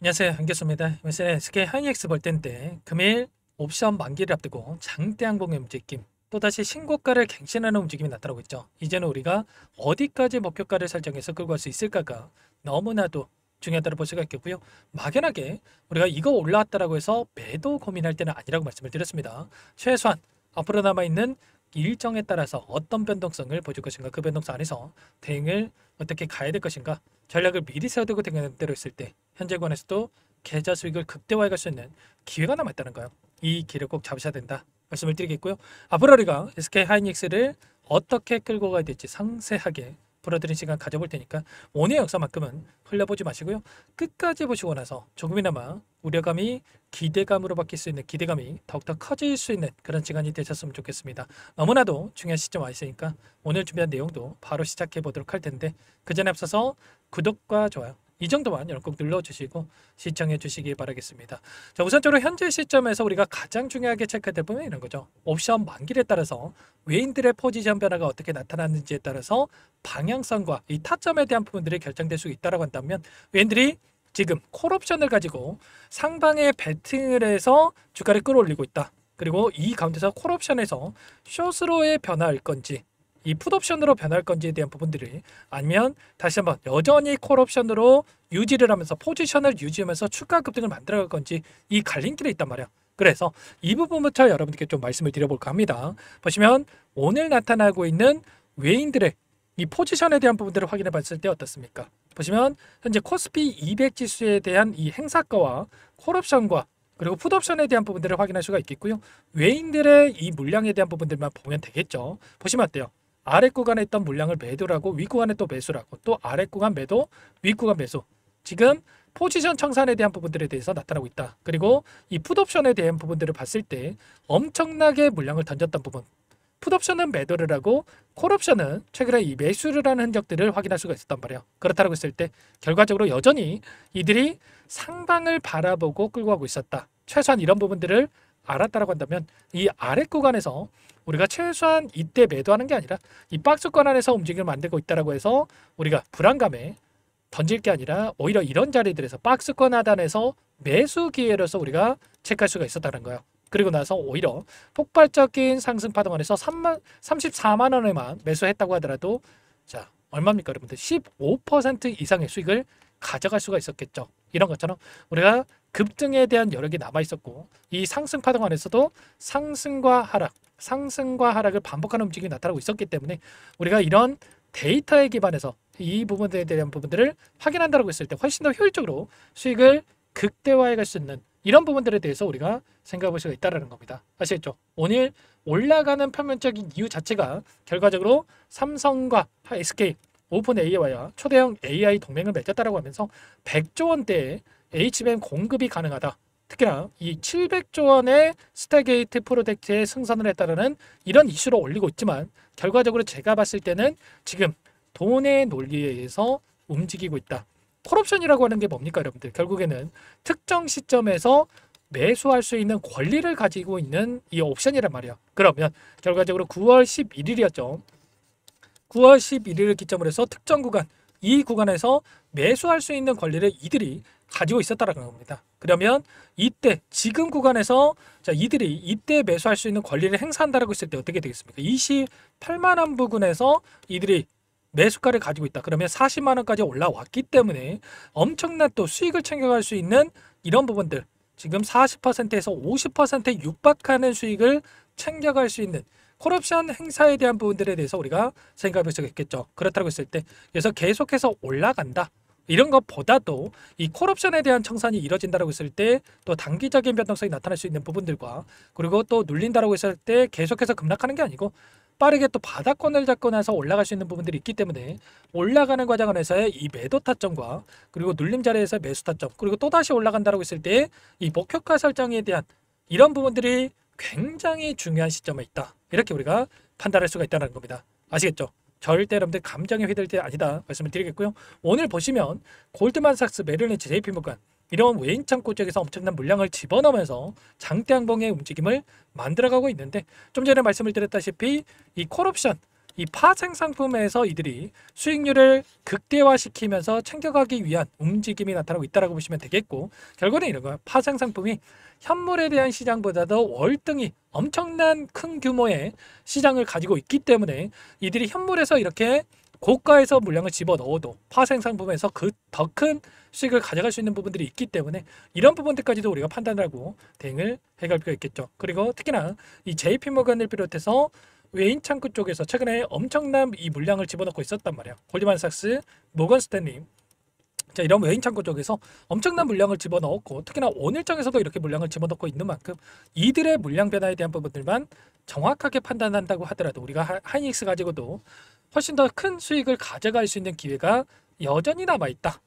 안녕하세요, 한교수입니다. 이번 SK 하이닉스 볼 때인데 금일 옵션 만기를 앞두고 장대 항공의 움직임, 또다시 신고가를 갱신하는 움직임이 나타나고 있죠. 이제는 우리가 어디까지 목표가를 설정해서 끌고 갈 수 있을까가 너무나도 중요하다고 볼 수가 있겠고요. 막연하게 우리가 이거 올라왔다라고 해서 매도 고민할 때는 아니라고 말씀을 드렸습니다. 최소한 앞으로 남아있는 일정에 따라서 어떤 변동성을 보여줄 것인가, 그 변동성 안에서 대응을 어떻게 가야 될 것인가, 전략을 미리 세워두고 대응하는 대로 있을 때 현재 관에서도 계좌 수익을 극대화해 갈 수 있는 기회가 남아있다는 거예요. 이 기회를 꼭 잡으셔야 된다 말씀을 드리겠고요. 앞으로 우리가 SK 하이닉스를 어떻게 끌고 가야 될지 상세하게 풀어드린 시간 가져볼 테니까 오늘 영상만큼은 흘려보지 마시고요. 끝까지 보시고 나서 조금이나마 우려감이 기대감으로 바뀔 수 있는, 기대감이 더욱더 커질 수 있는 그런 시간이 되셨으면 좋겠습니다. 너무나도 중요한 시점 와 있으니까 오늘 준비한 내용도 바로 시작해 보도록 할 텐데, 그 전에 앞서서 구독과 좋아요 이 정도만 여러분 꼭 눌러주시고 시청해 주시기 바라겠습니다. 자, 우선적으로 현재 시점에서 우리가 가장 중요하게 체크해야 될 부분은 이런 거죠. 옵션 만기에 따라서 외인들의 포지션 변화가 어떻게 나타났는지에 따라서 방향성과 이 타점에 대한 부분들이 결정될 수 있다고 한다면, 외인들이 지금 콜옵션을 가지고 상방에 베팅을 해서 주가를 끌어올리고 있다. 그리고 이 가운데서 콜옵션에서 숏으로의 변화일 건지, 이 풋옵션으로 변할 건지에 대한 부분들이, 아니면 다시 한번 여전히 콜옵션으로 유지를 하면서 포지션을 유지하면서 추가 급등을 만들어갈 건지, 이 갈림길에 있단 말이야. 그래서 이 부분부터 여러분들께 좀 말씀을 드려볼까 합니다. 보시면 오늘 나타나고 있는 외인들의 이 포지션에 대한 부분들을 확인해 봤을 때 어떻습니까? 보시면 현재 코스피 200 지수에 대한 이 행사가와 콜옵션과 그리고 풋옵션에 대한 부분들을 확인할 수가 있겠고요. 외인들의 이 물량에 대한 부분들만 보면 되겠죠. 보시면 어때요? 아래 구간에 있던 물량을 매도라고, 위 구간에 또 매수라고, 또 아래 구간 매도, 위 구간 매수. 지금 포지션 청산에 대한 부분들에 대해서 나타나고 있다. 그리고 이 풋옵션에 대한 부분들을 봤을 때 엄청나게 물량을 던졌던 부분, 풋옵션은 매도를 하고 콜옵션은 최근에 이 매수를 하는 흔적들을 확인할 수가 있었단 말이에요. 그렇다고 했을 때 결과적으로 여전히 이들이 상방을 바라보고 끌고 가고 있었다. 최소한 이런 부분들을 알았다라고 한다면, 이 아래 구간에서 우리가 최소한 이때 매도하는 게 아니라 이 박스권 안에서 움직임을 만들고 있다라고 해서 우리가 불안감에 던질 게 아니라 오히려 이런 자리들에서 박스권 하단에서 매수 기회로서 우리가 체크할 수가 있었다는 거예요. 그리고 나서 오히려 폭발적인 상승 파동 안에서 34만 원에만 매수했다고 하더라도, 자, 얼마입니까 여러분들? 15% 이상의 수익을 가져갈 수가 있었겠죠. 이런 것처럼 우리가 급등에 대한 여력이 남아 있었고, 이 상승 파동 안에서도 상승과 하락, 상승과 하락을 반복하는 움직임이 나타나고 있었기 때문에 우리가 이런 데이터에 기반해서 이 부분에 대한 부분들을 확인한다고 했을 때 훨씬 더 효율적으로 수익을 극대화해 갈 수 있는 이런 부분들에 대해서 우리가 생각해 볼 수가 있다는 겁니다. 아시겠죠? 오늘 올라가는 표면적인 이유 자체가 결과적으로 삼성과 SK 오픈 AI와 초대형 AI 동맹을 맺었다라고 하면서 100조 원대의 HBM 공급이 가능하다. 특히나 이 700조 원의 스타게이트 프로젝트에 승선을 했다는 이런 이슈로 올리고 있지만, 결과적으로 제가 봤을 때는 지금 돈의 논리에 의해서 움직이고 있다. 콜옵션이라고 하는 게 뭡니까 여러분들? 결국에는 특정 시점에서 매수할 수 있는 권리를 가지고 있는 이 옵션이란 말이야. 그러면 결과적으로 9월 11일이었죠. 9월 11일을 기점으로 해서 특정 구간, 이 구간에서 매수할 수 있는 권리를 이들이 가지고 있었다는 겁니다. 그러면 이때 지금 구간에서, 자, 이들이 이때 매수할 수 있는 권리를 행사한다라고 했을 때 어떻게 되겠습니까? 28만 원 부근에서 이들이 매수가를 가지고 있다. 그러면 40만 원까지 올라왔기 때문에 엄청난 또 수익을 챙겨갈 수 있는 이런 부분들, 지금 40%에서 50%에 육박하는 수익을 챙겨갈 수 있는 콜옵션 행사에 대한 부분들에 대해서 우리가 생각해 볼 수가 있겠죠. 그렇다고 했을 때 그래서 계속해서 올라간다, 이런 것보다도 이 콜옵션에 대한 청산이 이뤄진다고 했을 때 또 단기적인 변동성이 나타날 수 있는 부분들과, 그리고 또 눌린다고 했을 때 계속해서 급락하는 게 아니고 빠르게 또 바닥권을 잡고 나서 올라갈 수 있는 부분들이 있기 때문에, 올라가는 과정 안에서의 이 매도 타점과 그리고 눌림 자리에서 매수 타점, 그리고 또다시 올라간다고 했을 때 이 목표가 설정에 대한 이런 부분들이 굉장히 중요한 시점에 있다. 이렇게 우리가 판단할 수가 있다는 겁니다. 아시겠죠? 절대 여러분들 감정에 휘둘릴 때 아니다 말씀을 드리겠고요. 오늘 보시면 골드만삭스, 메릴린치, JP모건 이런 외인 창고 쪽에서 엄청난 물량을 집어넣으면서 장대 항봉의 움직임을 만들어가고 있는데, 좀 전에 말씀을 드렸다시피 이 콜옵션, 이 파생 상품에서 이들이 수익률을 극대화시키면서 챙겨가기 위한 움직임이 나타나고 있다고 보시면 되겠고, 결국은 이런 거야. 파생 상품이 현물에 대한 시장보다도 월등히 엄청난 큰 규모의 시장을 가지고 있기 때문에 이들이 현물에서 이렇게 고가에서 물량을 집어넣어도 파생 상품에서 그 더 큰 수익을 가져갈 수 있는 부분들이 있기 때문에 이런 부분들까지도 우리가 판단하고 대응을 해갈 필요가 있겠죠. 그리고 특히나 이 JP모건을 비롯해서 외인 창구 쪽에서 최근에 엄청난 이 물량을 집어넣고 있었단 말이야. 골드만삭스, 모건스탠리, 자, 이런 외인 창구 쪽에서 엄청난 물량을 집어넣었고, 특히나 오늘장에서도 이렇게 물량을 집어넣고 있는 만큼 이들의 물량 변화에 대한 부분들만 정확하게 판단한다고 하더라도 우리가 하이닉스 가지고도 훨씬 더 큰 수익을 가져갈 수 있는 기회가 여전히 남아있다.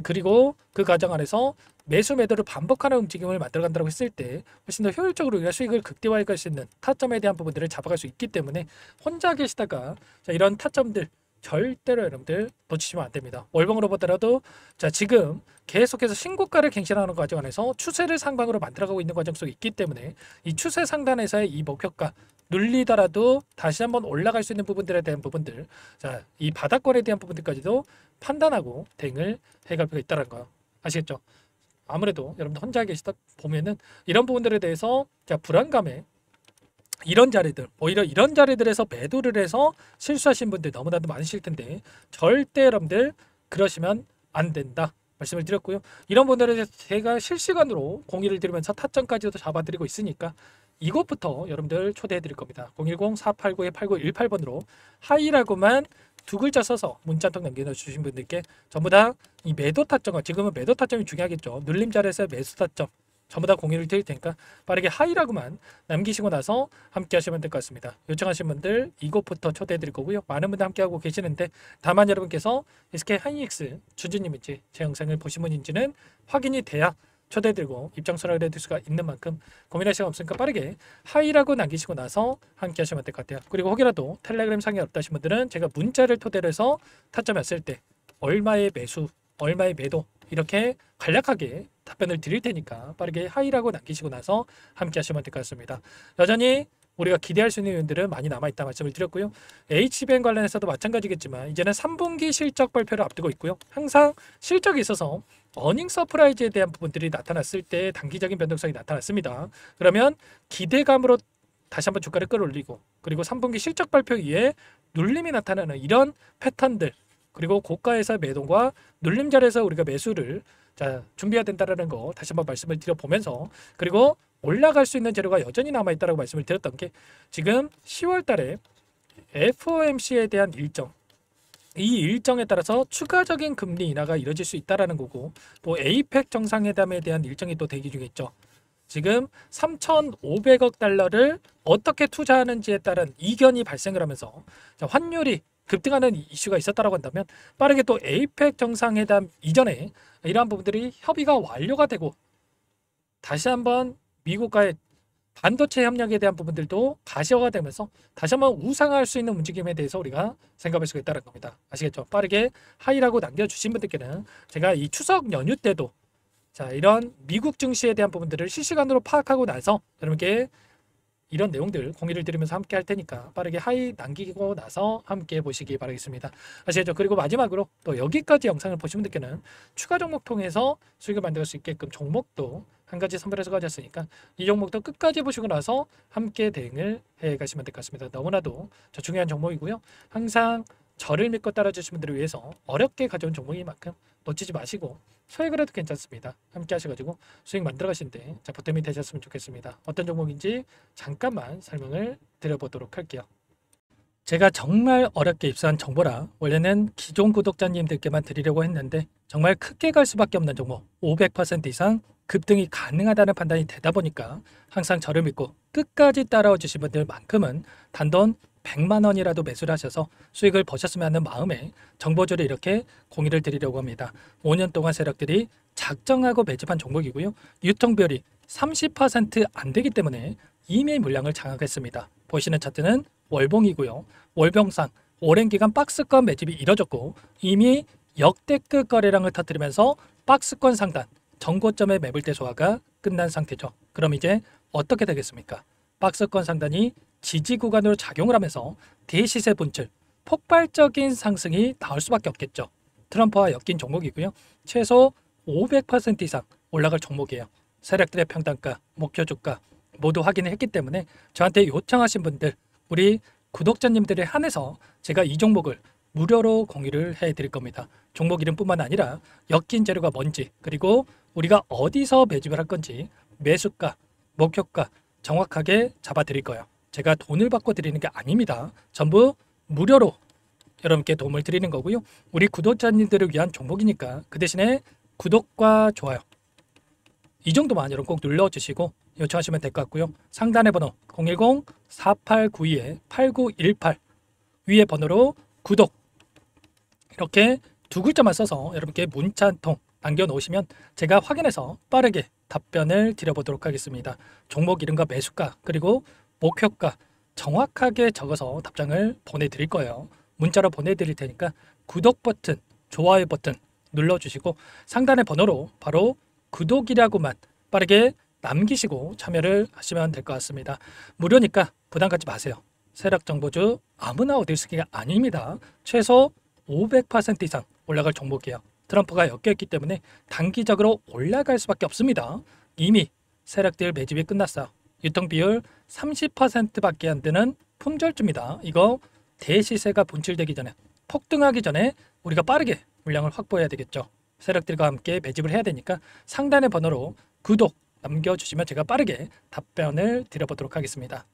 그리고 그 과정 안에서 매수 매도를 반복하는 움직임을 만들어간다고 했을 때 훨씬 더 효율적으로 우리가 수익을 극대화해 갈 수 있는 타점에 대한 부분들을 잡아갈 수 있기 때문에 혼자 계시다가 자, 이런 타점들 절대로 여러분들 놓치시면 안 됩니다. 월봉으로 보더라도 자, 지금 계속해서 신고가를 갱신하는 과정 안에서 추세를 상방으로 만들어가고 있는 과정 속에 있기 때문에 이 추세 상단에서의 이 목표가 눌리더라도 다시 한번 올라갈 수 있는 부분들에 대한 부분들, 자, 이 바닥권에 대한 부분들까지도 판단하고 대응을 해갈 필요가 있다는 거 아시겠죠? 아무래도 여러분들 혼자 계시다 보면은 이런 부분들에 대해서 자, 불안감에 이런 자리들, 오히려 이런 자리들에서 매도를 해서 실수하신 분들 너무나도 많으실 텐데 절대 여러분들 그러시면 안 된다 말씀을 드렸고요. 이런 분들에 대해서 제가 실시간으로 공유를 드리면서 타점까지도 잡아드리고 있으니까 이것부터 여러분들 초대해 드릴 겁니다. 010-489-8918번으로 하이라고만 두 글자 써서 문자 통 남겨주신 분들께 전부 다 이 매도 타점과, 지금은 매도 타점이 중요하겠죠. 눌림 자리에서 매수 타점 전부 다 공유를 드릴 테니까 빠르게 하이라고만 남기시고 나서 함께 하시면 될 것 같습니다. 요청하신 분들 이것부터 초대해 드릴 거고요. 많은 분들 함께 하고 계시는데 다만 여러분께서 SK 하이닉스 주주님인지 제 영상을 보신 분인지는 확인이 돼야 초대드리고 입장 수락을 해둘 수가 있는 만큼 고민할 시간 없으니까 빠르게 하이라고 남기시고 나서 함께 하시면 될 것 같아요. 그리고 혹이라도 텔레그램 상에 없다신 분들은 제가 문자를 토대로 해서 타점이 왔을 때 얼마의 매수, 얼마의 매도 이렇게 간략하게 답변을 드릴 테니까 빠르게 하이라고 남기시고 나서 함께 하시면 될 것 같습니다. 여전히 우리가 기대할 수 있는 요인들은 많이 남아있다 말씀을 드렸고요. HBM 관련해서도 마찬가지겠지만 이제는 3분기 실적 발표를 앞두고 있고요. 항상 실적이 있어서 어닝 서프라이즈에 대한 부분들이 나타났을 때 단기적인 변동성이 나타났습니다. 그러면 기대감으로 다시 한번 주가를 끌어올리고, 그리고 3분기 실적 발표 이후에 눌림이 나타나는 이런 패턴들, 그리고 고가에서 매도와 눌림 자리에서 우리가 매수를 자, 준비해야 된다는 거 다시 한번 말씀을 드려보면서, 그리고 올라갈 수 있는 재료가 여전히 남아있다고 말씀을 드렸던 게 지금 10월 달에 FOMC에 대한 일정, 이 일정에 따라서 추가적인 금리 인하가 이뤄질 수 있다는 거고, 또 에이펙 정상회담에 대한 일정이 또 대기 중에 있죠. 지금 3,500억 달러를 어떻게 투자하는지에 따른 이견이 발생을 하면서 자, 환율이 급등하는 이슈가 있었다고 한다면 빠르게 또 에이펙 정상회담 이전에 이러한 부분들이 협의가 완료가 되고 다시 한번 미국과의 반도체 협력에 대한 부분들도 가시화가 되면서 다시 한번 우상할 수 있는 움직임에 대해서 우리가 생각할 수가 있다는 겁니다. 아시겠죠? 빠르게 하이라고 남겨주신 분들께는 제가 이 추석 연휴 때도 자, 이런 미국 증시에 대한 부분들을 실시간으로 파악하고 나서 여러분께 이런 내용들 공유를 드리면서 함께 할 테니까 빠르게 하이 남기고 나서 함께 보시기 바라겠습니다. 아시겠죠? 그리고 마지막으로 또 여기까지 영상을 보신 분들께는 추가 종목 통해서 수익을 만들 수 있게끔 종목도 한 가지 선별해서 가졌으니까 이 종목도 끝까지 보시고 나서 함께 대응을 해 가시면 될 것 같습니다. 너무나도 중요한 종목이고요. 항상 저를 믿고 따라주신 분들을 위해서 어렵게 가져온 종목인 만큼 놓치지 마시고 소액을 해도 괜찮습니다. 함께 하셔가지고 수익 만들어 가시는데 자, 보탬이 되셨으면 좋겠습니다. 어떤 종목인지 잠깐만 설명을 드려보도록 할게요. 제가 정말 어렵게 입수한 정보라 원래는 기존 구독자님들께만 드리려고 했는데 정말 크게 갈 수밖에 없는 종목 500% 이상 급등이 가능하다는 판단이 되다 보니까 항상 저를 믿고 끝까지 따라와 주신 분들만큼은 단돈 100만 원이라도 매수를 하셔서 수익을 보셨으면 하는 마음에 정보주를 이렇게 공유를 드리려고 합니다. 5년 동안 세력들이 작정하고 매집한 종목이고요. 유통비율이 30% 안 되기 때문에 이미 물량을 장악했습니다. 보시는 차트는 월봉이고요. 월봉상 오랜 기간 박스권 매집이 이뤄졌고 이미 역대급 거래량을 터뜨리면서 박스권 상단 전고점의 매물대 소화가 끝난 상태죠. 그럼 이제 어떻게 되겠습니까? 박스권 상단이 지지 구간으로 작용을 하면서 대시세 분출, 폭발적인 상승이 나올 수밖에 없겠죠. 트럼프와 엮인 종목이고요. 최소 500% 이상 올라갈 종목이에요. 세력들의 평단가, 목표 주가 모두 확인을 했기 때문에 저한테 요청하신 분들, 우리 구독자님들에 한해서 제가 이 종목을 무료로 공유를 해드릴 겁니다. 종목 이름뿐만 아니라 엮인 재료가 뭔지, 그리고 우리가 어디서 매집을 할 건지, 매수가, 목표가 정확하게 잡아드릴 거예요. 제가 돈을 받고 드리는 게 아닙니다. 전부 무료로 여러분께 도움을 드리는 거고요. 우리 구독자님들을 위한 종목이니까 그 대신에 구독과 좋아요 이 정도만 여러분 꼭 눌러주시고 요청하시면 될 것 같고요. 상단의 번호 010-4892-8918 위에 번호로 구독 이렇게 두 글자만 써서 여러분께 문자 한 통 남겨놓으시면 제가 확인해서 빠르게 답변을 드려보도록 하겠습니다. 종목 이름과 매수가 그리고 목표가 정확하게 적어서 답장을 보내드릴 거예요. 문자로 보내드릴 테니까 구독 버튼, 좋아요 버튼 눌러주시고 상단의 번호로 바로 구독이라고만 빠르게 남기시고 참여를 하시면 될 것 같습니다. 무료니까 부담 갖지 마세요. 세력정보주 아무나 얻을 수 있는 게 아닙니다. 최소 500% 이상 올라갈 종목이에요. 트럼프가 엮여있기 때문에 단기적으로 올라갈 수밖에 없습니다. 이미 세력들 매집이 끝났어요. 유통비율 30%밖에 안 되는 품절주입니다. 이거 대시세가 분출되기 전에 폭등하기 전에 우리가 빠르게 물량을 확보해야 되겠죠. 세력들과 함께 매집을 해야 되니까 상단의 번호로 구독 남겨주시면 제가 빠르게 답변을 드려보도록 하겠습니다.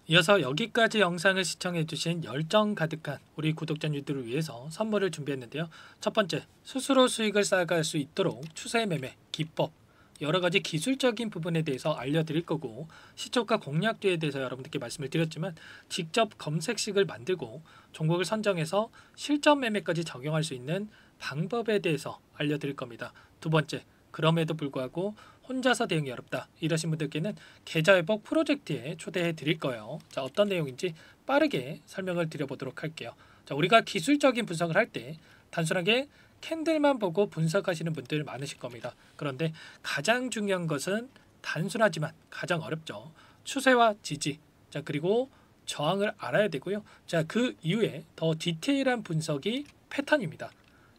이어서 여기까지 영상을 시청해주신 열정 가득한 우리 구독자님들을 위해서 선물을 준비했는데요. 첫 번째, 스스로 수익을 쌓아갈 수 있도록 추세 매매 기법 여러가지 기술적인 부분에 대해서 알려드릴 거고, 시초가 공략주에 대해서 여러분들께 말씀을 드렸지만 직접 검색식을 만들고 종목을 선정해서 실전 매매까지 적용할 수 있는 방법에 대해서 알려드릴 겁니다. 두 번째, 그럼에도 불구하고 혼자서 대응이 어렵다 이러신 분들께는 계좌회복 프로젝트에 초대해 드릴 거예요. 자, 어떤 내용인지 빠르게 설명을 드려보도록 할게요. 자, 우리가 기술적인 분석을 할 때 단순하게 캔들만 보고 분석하시는 분들 많으실 겁니다. 그런데 가장 중요한 것은 단순하지만 가장 어렵죠. 추세와 지지, 자 그리고 저항을 알아야 되고요. 자, 그 이후에 더 디테일한 분석이 패턴입니다.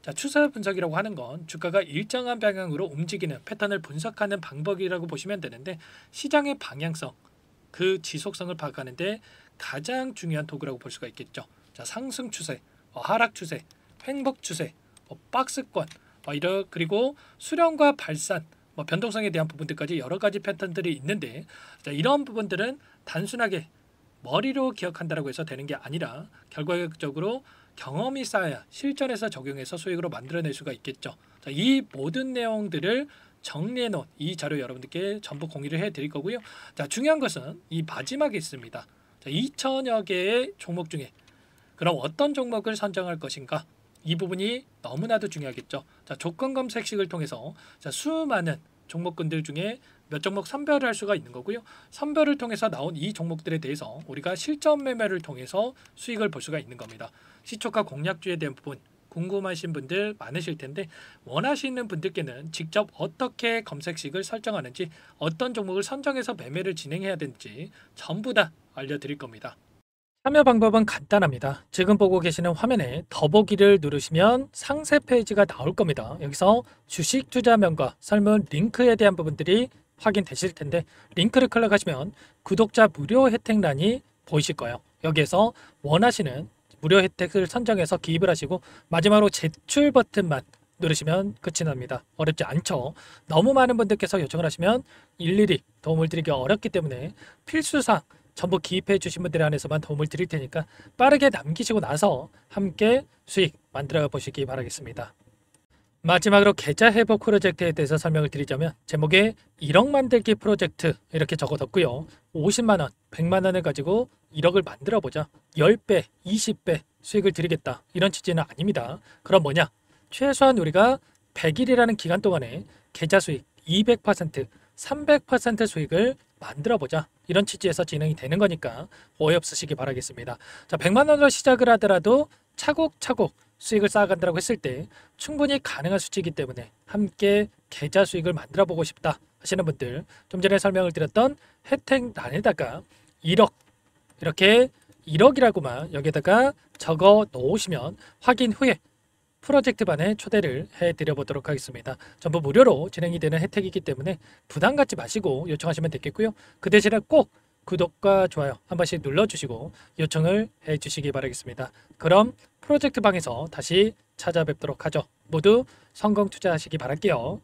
자, 추세 분석이라고 하는 건 주가가 일정한 방향으로 움직이는 패턴을 분석하는 방법이라고 보시면 되는데, 시장의 방향성, 그 지속성을 파악하는데 가장 중요한 도구라고 볼 수가 있겠죠. 자, 상승 추세, 하락 추세, 횡복 추세, 박스권, 그리고 수렴과 발산, 변동성에 대한 부분들까지 여러 가지 패턴들이 있는데, 자, 이런 부분들은 단순하게 머리로 기억한다고 해서 되는 게 아니라 결과적으로 경험이 쌓아야 실전에서 적용해서 수익으로 만들어낼 수가 있겠죠. 자, 이 모든 내용들을 정리해 놓은 이 자료 여러분들께 전부 공유를 해 드릴 거고요. 자, 중요한 것은 이 마지막에 있습니다. 자, 2천여 개의 종목 중에 그럼 어떤 종목을 선정할 것인가? 이 부분이 너무나도 중요하겠죠. 자, 조건 검색식을 통해서 자, 수많은 종목군들 중에 몇 종목 선별을 할 수가 있는 거고요. 선별을 통해서 나온 이 종목들에 대해서 우리가 실전 매매를 통해서 수익을 볼 수가 있는 겁니다. 시초가 공략주에 대한 부분 궁금하신 분들 많으실 텐데, 원하시는 분들께는 직접 어떻게 검색식을 설정하는지, 어떤 종목을 선정해서 매매를 진행해야 되는지 전부 다 알려드릴 겁니다. 참여 방법은 간단합니다. 지금 보고 계시는 화면에 더보기를 누르시면 상세 페이지가 나올 겁니다. 여기서 주식 투자명과 설문 링크에 대한 부분들이 확인되실 텐데, 링크를 클릭하시면 구독자 무료 혜택란이 보이실 거예요. 여기에서 원하시는 무료 혜택을 선정해서 기입을 하시고 마지막으로 제출 버튼만 누르시면 끝이 납니다. 어렵지 않죠? 너무 많은 분들께서 요청을 하시면 일일이 도움을 드리기 어렵기 때문에 필수사항 전부 기입해 주신 분들에 한해서만 도움을 드릴 테니까 빠르게 남기시고 나서 함께 수익 만들어 보시기 바라겠습니다. 마지막으로 계좌 회복 프로젝트에 대해서 설명을 드리자면, 제목에 1억 만들기 프로젝트 이렇게 적어뒀고요. 50만원, 100만원을 가지고 1억을 만들어 보자, 10배, 20배 수익을 드리겠다 이런 취지는 아닙니다. 그럼 뭐냐? 최소한 우리가 100일이라는 기간 동안에 계좌 수익 200%, 300% 수익을 만들어 보자 이런 취지에서 진행이 되는 거니까 오해 없으시기 바라겠습니다. 자, 100만원으로 시작을 하더라도 차곡차곡 수익을 쌓아간다고 했을 때 충분히 가능한 수치이기 때문에 함께 계좌 수익을 만들어 보고 싶다 하시는 분들, 좀 전에 설명을 드렸던 혜택란에다가 1억 이렇게 1억이라고만 여기다가 적어 놓으시면 확인 후에 프로젝트반에 초대를 해드려 보도록 하겠습니다. 전부 무료로 진행이 되는 혜택이기 때문에 부담 갖지 마시고 요청하시면 되겠고요. 그 대신에 꼭 구독과 좋아요 한 번씩 눌러주시고 요청을 해주시기 바라겠습니다. 그럼 프로젝트방에서 다시 찾아뵙도록 하죠. 모두 성공 투자하시기 바랄게요.